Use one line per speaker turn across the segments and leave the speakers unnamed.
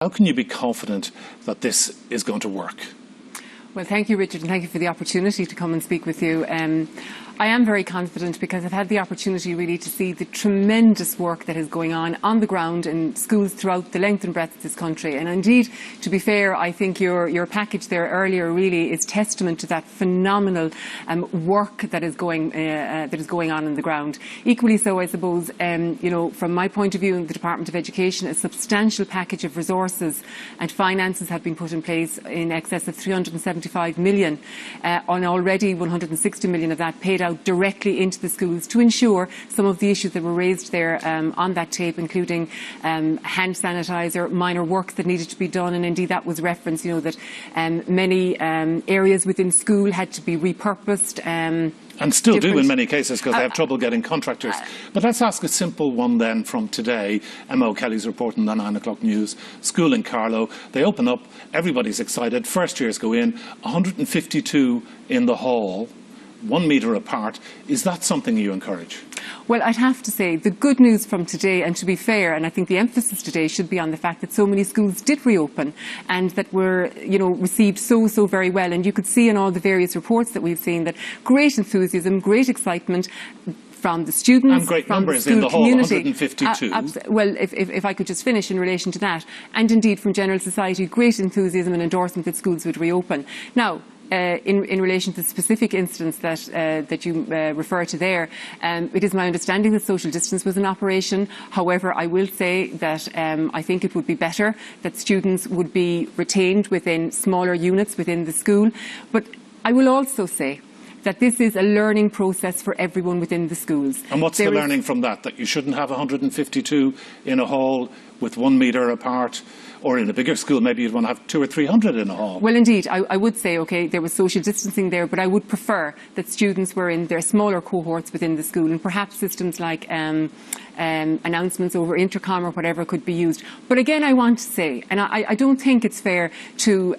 How can you be confident that this is going to work?
Well, thank you, Richard, and thank you for the opportunity to come and speak with you. I am very confident because I've had the opportunity really to see the tremendous work that is going on the ground in schools throughout the length and breadth of this country. And indeed, to be fair, I think your package there earlier really is testament to that phenomenal work that is going on the ground. Equally so, I suppose, from my point of view in the Department of Education, a substantial package of resources and finances have been put in place in excess of 375 million, on already 160 million of that paid out directly into the schools to ensure some of the issues that were raised there on that tape, including hand sanitizer, minor works that needed to be done, and indeed that was referenced, that many areas within school had to be repurposed.
And still do in many cases because they have trouble getting contractors. But let's ask a simple one then from today. Emma O'Kelly's reporting the 9 o'clock news. School in Carlow. They open up. Everybody's excited. First years go in. 152 in the hall, 1 metre apart. Is that something you encourage?
Well, I'd have to say the good news from today, and to be fair, and I think the emphasis today should be on the fact that so many schools did reopen and that were, received so very well. And you could see in all the various reports that we've seen that great enthusiasm, great excitement from the students,
and great
from
numbers
the school
in the whole,
community.
152.
Well, if I could just finish in relation to that, and indeed from general society, great enthusiasm and endorsement that schools would reopen. Now, in relation to the specific instance that you refer to there, it is my understanding that social distance was in operation. However, I will say that I think it would be better that students would be retained within smaller units within the school. But I will also say that this is a learning process for everyone within the schools.
And what's the learning from that? That you shouldn't have 152 in a hall with 1 metre apart? Or in a bigger school, maybe you'd want to have 200 or 300 in a hall.
Well, indeed, I would say, OK, there was social distancing there, but I would prefer that students were in their smaller cohorts within the school, and perhaps systems like announcements over intercom or whatever could be used. But again, I want to say, and I don't think it's fair to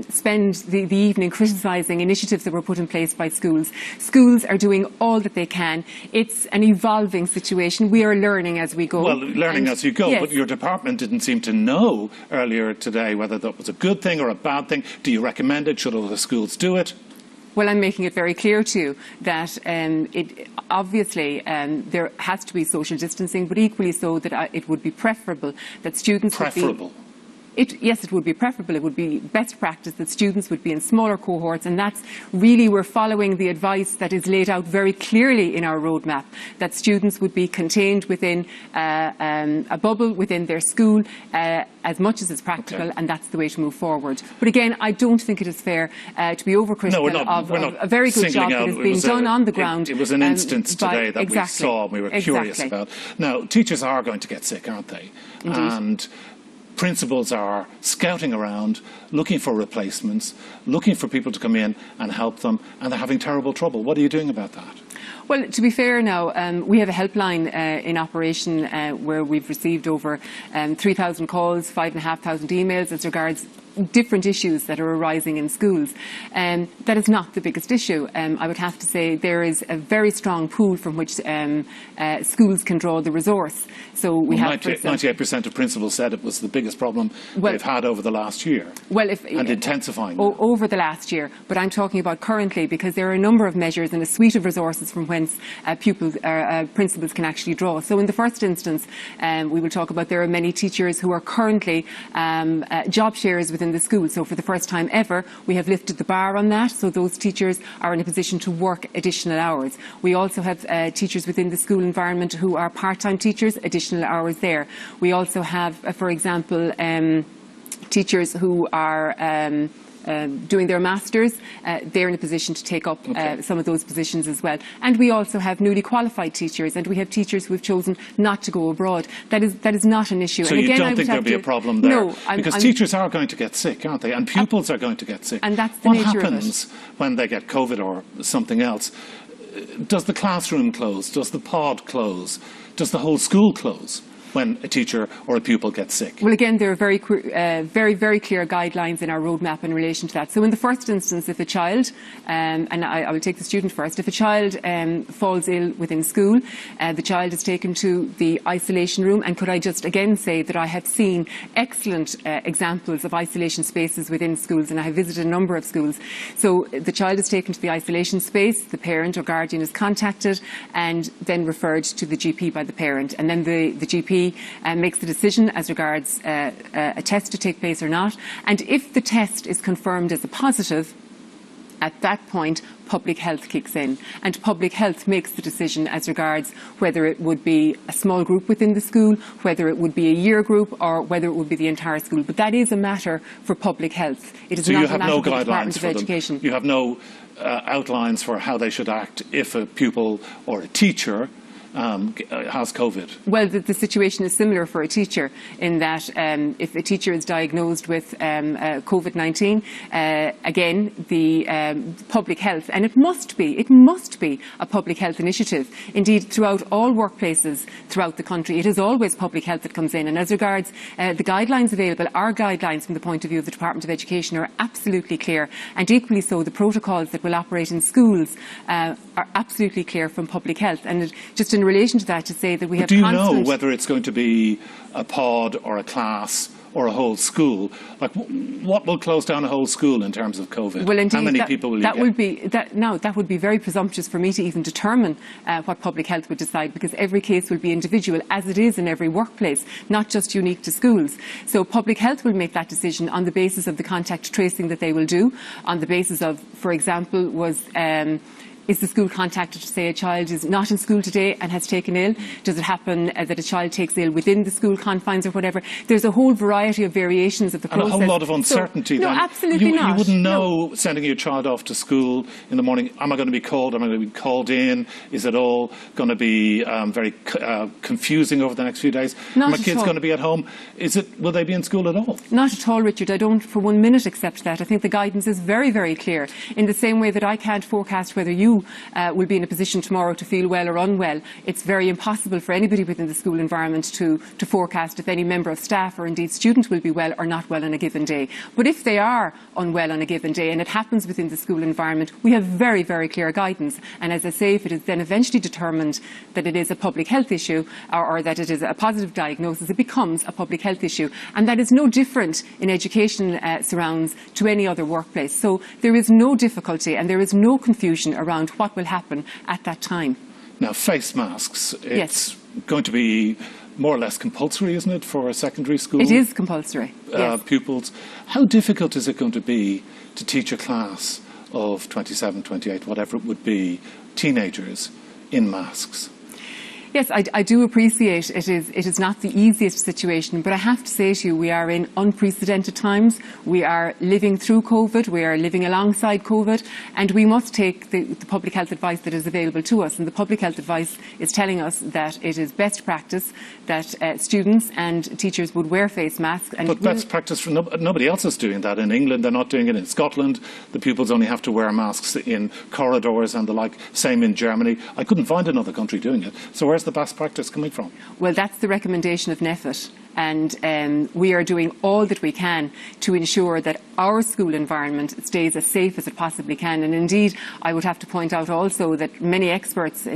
spend the evening criticising initiatives that were put in place by schools. Schools are doing all that they can. It's an evolving situation. We are learning as we go.
Well, learning as you go, yes. But your department didn't seem to know earlier today whether that was a good thing or a bad thing. Do you recommend it? Should all the schools do it?
Well, I'm making it very clear to you that obviously there has to be social distancing, but equally so that it would be preferable that students
preferable.
Yes, it would be preferable. It would be best practice that students would be in smaller cohorts, and that's really, we're following the advice that is laid out very clearly in our roadmap, that students would be contained within a bubble within their school as much as is practical, and that's the way to move forward. But again, I don't think it is fair to be overcritical of a very good job that is being done on the ground.
It was an instance today that we saw and we were curious about. Now, teachers are going to get sick, aren't they?
Indeed.
And principals are scouting around, looking for replacements, looking for people to come in and help them, and they're having terrible trouble. What are you doing about that?
Well, to be fair now, we have a helpline in operation where we've received over 3,000 calls, 5,500 emails as regards different issues that are arising in schools. That is not the biggest issue. I would have to say there is a very strong pool from which schools can draw the resource. So we have
98% of principals said it was the biggest problem they've had over the last year. Well, and intensifying
over the last year. But I'm talking about currently, because there are a number of measures and a suite of resources from whence principals can actually draw. So in the first instance, we will talk about there are many teachers who are currently job shares within the school. So for the first time ever, we have lifted the bar on that. So those teachers are in a position to work additional hours. We also have teachers within the school environment who are part-time teachers, additional hours there. We also have, for example, teachers who are doing their masters. They're in a position to take up some of those positions as well. And we also have newly qualified teachers, and we have teachers who have chosen not to go abroad. That is not an issue.
So
and
you
again,
don't think there'll be a problem there?
No.
Because teachers are going to get sick, aren't they? And pupils are going to get sick.
And that's the nature of it.
What happens when they get COVID or something else? Does the classroom close? Does the pod close? Does the whole school close? when a teacher or a pupil gets sick?
Well, again, there are very clear guidelines in our roadmap in relation to that. So in the first instance, if a child, and I will take the student first, if a child falls ill within school, the child is taken to the isolation room. And could I just again say that I have seen excellent examples of isolation spaces within schools, and I have visited a number of schools. So the child is taken to the isolation space, the parent or guardian is contacted and then referred to the GP by the parent. And then the GP makes the decision as regards a test to take place or not. And if the test is confirmed as a positive, at that point, public health kicks in. And public health makes the decision as regards whether it would be a small group within the school, whether it would be a year group, or whether it would be the entire school. But that is a matter for public health. It is
so
not
you
a
have
matter
no
for the Department
guidelines
of
for
Education.
them. You have no outlines for how they should act if a pupil or a teacher has COVID?
Well, the situation is similar for a teacher in that if a teacher is diagnosed with COVID-19, again, the public health, and it must be a public health initiative. Indeed, throughout all workplaces throughout the country, it is always public health that comes in. And as regards the guidelines available, our guidelines from the point of view of the Department of Education are absolutely clear, and equally so, the protocols that will operate in schools are absolutely clear from public health. And just in relation to that, to say that we have
do you know whether it's going to be a pod or a class or a whole school? Like, what will close down a whole school in terms of COVID?
Well, indeed,
how many people will you get?
That would be very presumptuous for me to even determine what public health would decide, because every case will be individual, as it is in every workplace, not just unique to schools. So public health will make that decision on the basis of the contact tracing that they will do, on the basis of, for example, is the school contacted to say a child is not in school today and has taken ill? Does it happen that a child takes ill within the school confines or whatever? There's a whole variety of variations of the process.
And a whole lot of uncertainty.
So,
then.
No, absolutely not.
You wouldn't know, sending your child off to school in the morning, am I going to be called? Am I going to be called in? Is it all going to be very confusing over the next few days?
Not
My kid's
all.
going to be at home. Will they be in school at all?
Not at all, Richard. I don't for 1 minute accept that. I think the guidance is very, very clear. In the same way that I can't forecast whether you will be in a position tomorrow to feel well or unwell, it's very impossible for anybody within the school environment to forecast if any member of staff or indeed student will be well or not well on a given day. But if they are unwell on a given day and it happens within the school environment, we have very, very clear guidance. And as I say, if it is then eventually determined that it is a public health issue or that it is a positive diagnosis, it becomes a public health issue. And that is no different in education surrounds to any other workplace. So there is no difficulty and there is no confusion around what will happen at that time.
Now, face masks, it's
Yes.
going to be more or less compulsory, isn't it, for secondary school
It is compulsory, yes.
pupils? How difficult is it going to be to teach a class of 27, 28, whatever it would be, teenagers in masks?
Yes, I do appreciate it is not the easiest situation, but I have to say to you, we are in unprecedented times. We are living through COVID, we are living alongside COVID, and we must take the public health advice that is available to us. And the public health advice is telling us that it is best practice that students and teachers would wear face masks. And
but best practice for nobody else is doing that. In England, they're not doing it. In Scotland, the pupils only have to wear masks in corridors and the like. Same in Germany. I couldn't find another country doing it. So where's the best practice coming from?
Well, that's the recommendation of NEFIT. And we are doing all that we can to ensure that our school environment stays as safe as it possibly can. And indeed, I would have to point out also that many experts,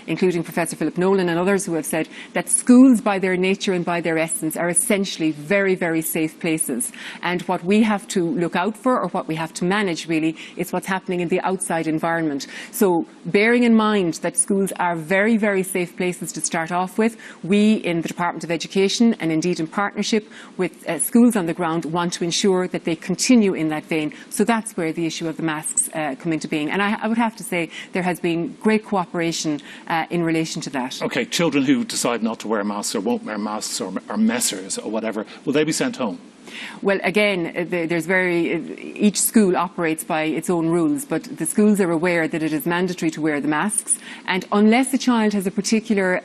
including Professor Philip Nolan and others, who have said that schools by their nature and by their essence are essentially very, very safe places. And what we have to look out for, or what we have to manage really, is what's happening in the outside environment. So bearing in mind that schools are very, very safe places to start off with, we in the Department of Education, and indeed in partnership with schools on the ground, want to ensure that they continue in that vein. So that's where the issue of the masks come into being. And I would have to say there has been great cooperation in relation to that.
OK, children who decide not to wear masks or won't wear masks or are messers or whatever, will they be sent home?
Well, again, each school operates by its own rules, but the schools are aware that it is mandatory to wear the masks. And unless a child has a particular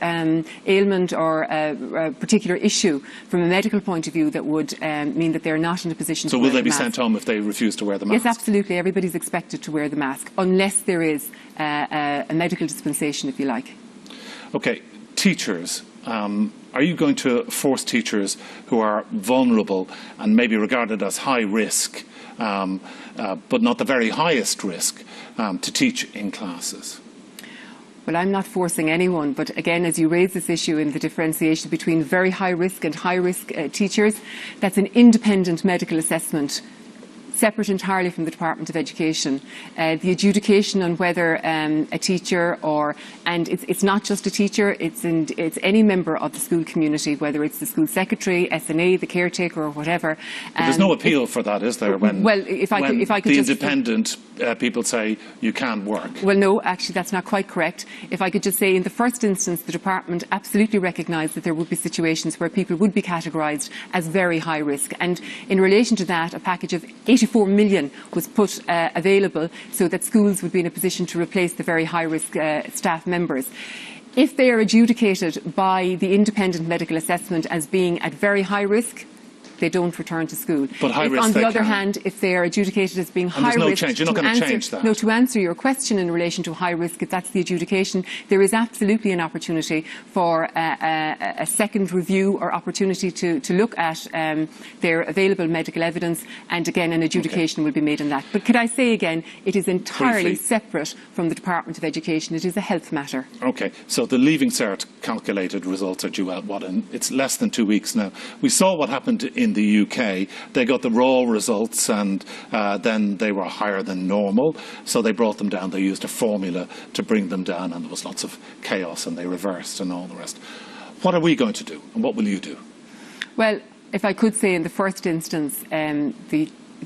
ailment or a particular issue from a medical point of view that would mean that they're not in a position to wear the mask.
So will they be sent home if they refuse to wear the mask?
Yes, absolutely. Everybody's expected to wear the mask, unless there is a medical dispensation, if you like.
OK, teachers. are you going to force teachers who are vulnerable and maybe regarded as high risk, but not the very highest risk, to teach in classes?
Well, I'm not forcing anyone, but again, as you raise this issue in the differentiation between very high risk and high risk teachers, that's an independent medical assessment, separate entirely from the Department of Education. The adjudication on whether a teacher and it's not just a teacher, it's any member of the school community, whether it's the school secretary, SNA, the caretaker or whatever.
But there's no appeal for that, is there? When the independent people say you can't work.
Well, no, actually that's not quite correct. If I could just say, in the first instance, the department absolutely recognised that there would be situations where people would be categorised as very high risk, and in relation to that, a package of 84 million was put available so that schools would be in a position to replace the very high risk staff members. If they are adjudicated by the independent medical assessment as being at very high risk, they don't return to school.
But high risk,
on the other hand, if they are adjudicated as being high risk,
there's no change. You're not going to change that.
No, to answer your question in relation to high risk, if that's the adjudication, there is absolutely an opportunity for a second review or opportunity to look at their available medical evidence, and again, an adjudication will be made on that. But could I say again, it is entirely separate from the Department of Education. It is a health matter.
Okay, so the Leaving Cert calculated results are due out, it's less than 2 weeks now. We saw what happened in the UK. They got the raw results, and then they were higher than normal, so they brought them down. They used a formula to bring them down, and there was lots of chaos, and they reversed and all the rest. What are we going to do, and what will you do?
Well, if I could say, in the first instance,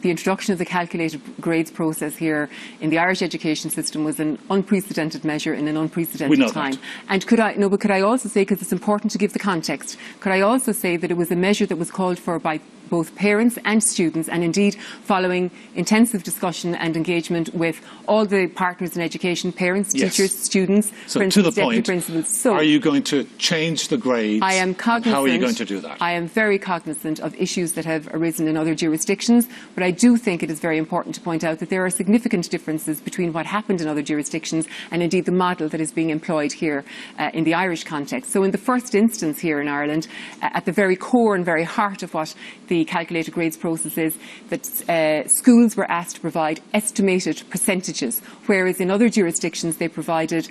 the introduction of the calculated grades process here in the Irish education system was an unprecedented measure in an unprecedented time. And could I also say, because it's important to give the context, could I also say that it was a measure that was called for by both parents and students, and indeed following intensive discussion and engagement with all the partners in education, parents, teachers, students, principals, deputy principals. So,
are you going to change the grades?
I am cognizant.
How are you going to do that?
I am very cognizant of issues that have arisen in other jurisdictions, but I do think it is very important to point out that there are significant differences between what happened in other jurisdictions and indeed the model that is being employed here in the Irish context. So in the first instance here in Ireland, at the very core and very heart of what the calculated grades process is, that schools were asked to provide estimated percentages, whereas in other jurisdictions they provided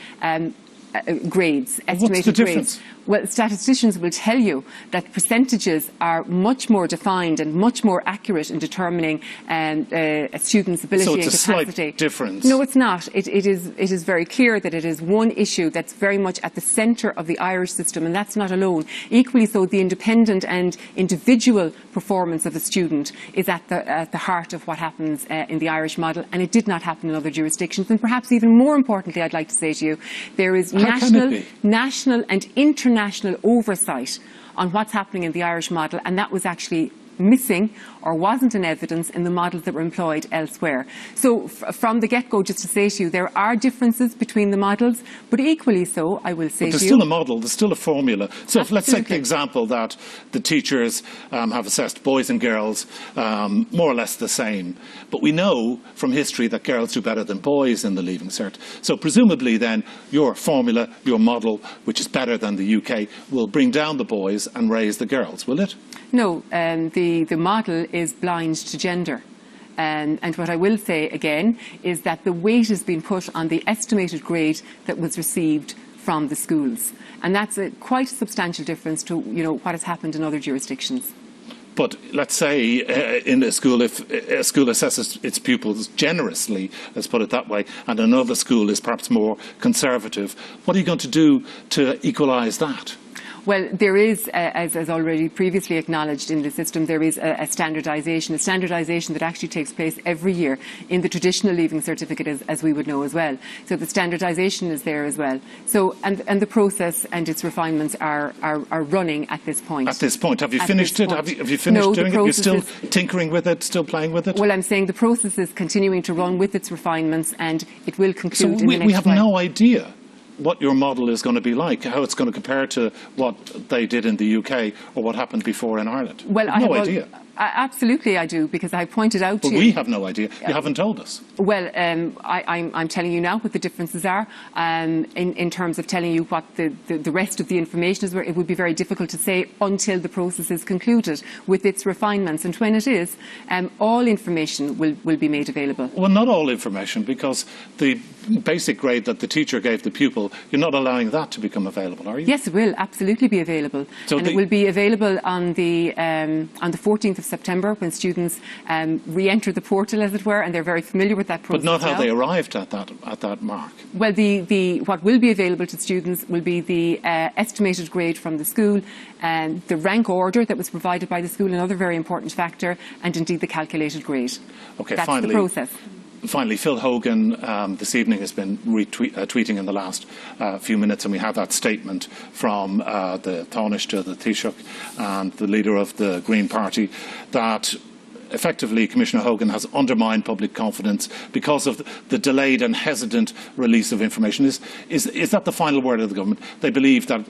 grades, estimated
What's the difference?
grades. Well, statisticians will tell you that percentages are much more defined and much more accurate in determining a student's ability and capacity.
So it's a slight difference.
No, it's not. It is very clear that it is one issue that's very much at the centre of the Irish system, and that's not alone. Equally so, the independent and individual performance of the student is at the heart of what happens in the Irish model, and it did not happen in other jurisdictions. And perhaps even more importantly, I'd like to say to you, there is national and international oversight on what's happening in the Irish model, and that was actually missing or wasn't in evidence in the models that were employed elsewhere. So from the get-go, just to say to you, there are differences between the models, but equally so, I will say to you...
There's still a model, there's still a formula. So if, let's take the example that the teachers have assessed boys and girls more or less the same, but we know from history that girls do better than boys in the Leaving Cert. So presumably then your formula, your model, which is better than the UK, will bring down the boys and raise the girls, will it?
No, the model is blind to gender. And what I will say again is that the weight has been put on the estimated grade that was received from the schools. And that's quite a substantial difference to what has happened in other jurisdictions.
But let's say in a school, if a school assesses its pupils generously, let's put it that way, and another school is perhaps more conservative, what are you going to do to equalise that?
Well, there is, as already previously acknowledged in the system, there is a standardisation that actually takes place every year in the traditional Leaving Certificate, as we would know as well. So the standardisation is there as well. So, and the process and its refinements are running at this point.
At this point. Have you finished it? Have you finished doing it? You're still tinkering with it, still playing with it?
Well, I'm saying the process is continuing to run with its refinements, and it will conclude
in the next
while.
We have no idea what your model is going to be like, how it's going to compare to what they did in the UK or what happened before in Ireland.
Well,
no idea.
Absolutely, I do, because I pointed out
But
to you.
we have no idea. You haven't told us.
Well, I'm telling you now what the differences are in terms of telling you what the rest of the information is. It would be very difficult to say until the process is concluded with its refinements. And when it is, all information will be made available.
Well, not all information, because the basic grade that the teacher gave the pupil, you're not allowing that to become available, are you?
Yes, it will absolutely be available.
So
and it will be available on the 14th of September, when students re-enter the portal, as it were, and they're very familiar with that process.
But not how
now.
they arrived at that mark.
Well, what will be available to students will be the estimated grade from the school, and the rank order that was provided by the school, another very important factor, and indeed the calculated grade.
Okay,
That's
finally,
the process.
Finally, Phil Hogan this evening has been tweeting in the last few minutes, and we have that statement from the Taoiseach, the Taoiseach, and the leader of the Green Party, that effectively Commissioner Hogan has undermined public confidence because of the delayed and hesitant release of information. Is that the final word of the government? They believe that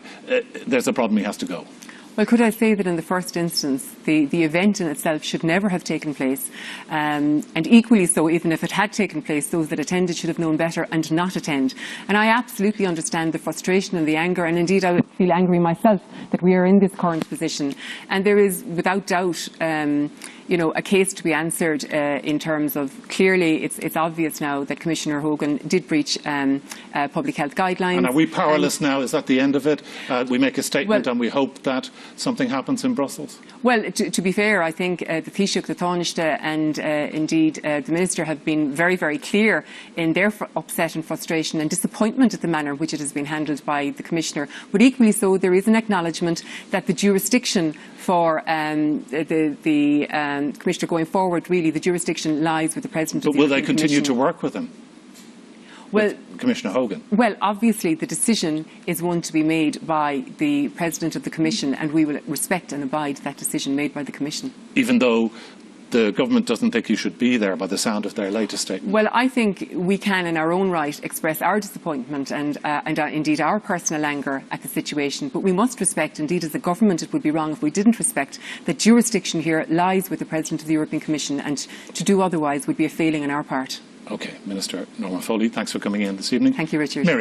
there's a problem, he has to go.
Well, could I say that in the first instance, the event in itself should never have taken place, and equally so, even if it had taken place, those that attended should have known better and not attend. And I absolutely understand the frustration and the anger, and indeed I would feel angry myself that we are in this current position. And there is, without doubt, a case to be answered in terms of, clearly it's obvious now that Commissioner Hogan did breach public health guidelines.
And are we powerless now? Is that the end of it? We make a statement and we hope that something happens in Brussels?
Well, to be fair, I think the Taoiseach, the Taoiseach and indeed the Minister have been very, very clear in their upset and frustration and disappointment at the manner in which it has been handled by the Commissioner. But equally so, there is an acknowledgement that the jurisdiction for the Commissioner going forward, really, the jurisdiction lies with the President of the European Commission.
But will they continue to work with him?
Well,
Commissioner Hogan?
Well, obviously the decision is one to be made by the President of the Commission, and we will respect and abide that decision made by the Commission.
Even though the government doesn't think you should be there, by the sound of their latest statement?
Well, I think we can, in our own right, express our disappointment and indeed our personal anger at the situation. But we must respect, indeed as a government it would be wrong if we didn't respect, that jurisdiction here lies with the President of the European Commission, and to do otherwise would be a failing on our part.
OK, Minister Norma Foley, thanks for coming in this evening.
Thank you, Richard.
Miriam.